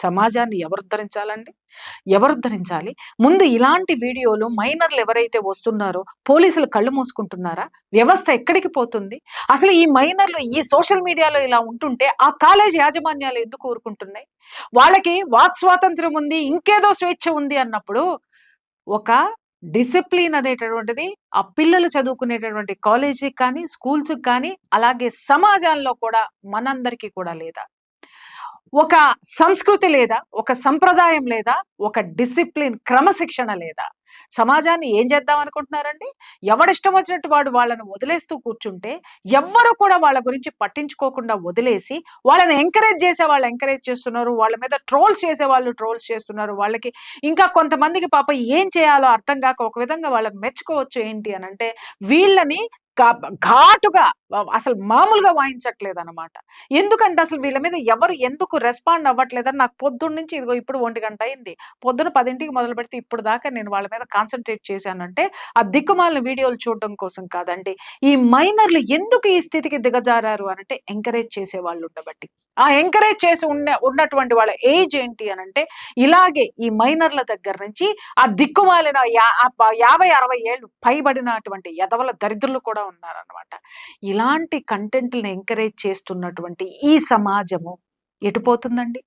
సమాజాన్ని ఎవరుద్ధరించాలండి? ఎవరుద్ధరించాలి? ముందు ఇలాంటి వీడియోలు మైనర్‌లు ఎవరైతే వస్తున్నారో పోలీసులు కళ్ళు మూసుకుంటున్నారా? వ్యవస్థ ఎక్కడికి పోతుంది? అసలు ఈ మైనర్‌లు ఈ సోషల్ మీడియాలో ఇలా ఉంటుంటే ఆ కాలేజీ యాజమాన్యాలు ఎందుకు ఊరుకుంటున్నాయి? వాళ్ళకి వాక్ స్వాతంత్ర్యం ఉంది, ఇంకేదో స్వేచ్ఛ ఉంది అన్నప్పుడు ఒక డిసిప్లిన్ అనేటటువంటిది ఆ పిల్లలు చదువుకునేటటువంటి కాలేజీకి కానీ, స్కూల్స్‌కి కానీ, అలాగే సమాజంలో కూడా మనందరికీ కూడా లేదా? ఒక సంస్కృతి లేదా? ఒక సంప్రదాయం లేదా? ఒక డిసిప్లిన్ క్రమశిక్షణ లేదా? సమాజాన్ని ఏం చేద్దాం అనుకుంటున్నారండి? ఎవడిష్టం వచ్చినట్టు వాడు వాళ్ళని వదిలేస్తూ కూర్చుంటే, ఎవ్వరు కూడా వాళ్ళ గురించి పట్టించుకోకుండా వదిలేసి, వాళ్ళని ఎంకరేజ్ చేసేవాళ్ళు ఎంకరేజ్ చేస్తున్నారు. వాళ్ళ మీద ట్రోల్స్ చేసేవాళ్ళు ట్రోల్స్ చేస్తున్నారు. వాళ్ళకి ఇంకా కొంతమందికి పాపం ఏం చేయాలో అర్థం గాక ఒక విధంగా వాళ్ళని మెచ్చుకోవచ్చు ఏంటి అనంటే, వీళ్ళని క ఘాటుగా అసలు మామూలుగా వాయించట్లేదనమాట. ఎందుకంటే అసలు వీళ్ళ మీద ఎవరు ఎందుకు రెస్పాండ్ అవ్వట్లేదని నాకు పొద్దున్నుంచి ఇదిగో ఇప్పుడు 1 గంట అయింది. పొద్దున 10కి మొదలుపెడితే ఇప్పుడు దాకా నేను వాళ్ళ మీద కాన్సంట్రేట్ చేశానంటే, ఆ దిక్కుమాలిన వీడియోలు చూడడం కోసం కాదండి. ఈ మైనర్‌లు ఎందుకు ఈ స్థితికి దిగజారారు అనంటే ఎంకరేజ్ చేసేవాళ్ళు ఉండబట్టి. ఆ ఎంకరేజ్ చేసి ఉన్నటువంటి వాళ్ళ ఏజ్ ఏంటి అనంటే, ఇలాగే ఈ మైనర్‌ల దగ్గర నుంచి ఆ దిక్కుమాలిన 50, 60 ఏళ్ళు పైబడినటువంటి ఎదవల దరిద్రులు కూడా ఉన్నారనమాట. ఇలాంటి కంటెంట్‌లని ఎంకరేజ్ చేస్తున్నటువంటి ఈ సమాజము ఎటు పోతుందండి?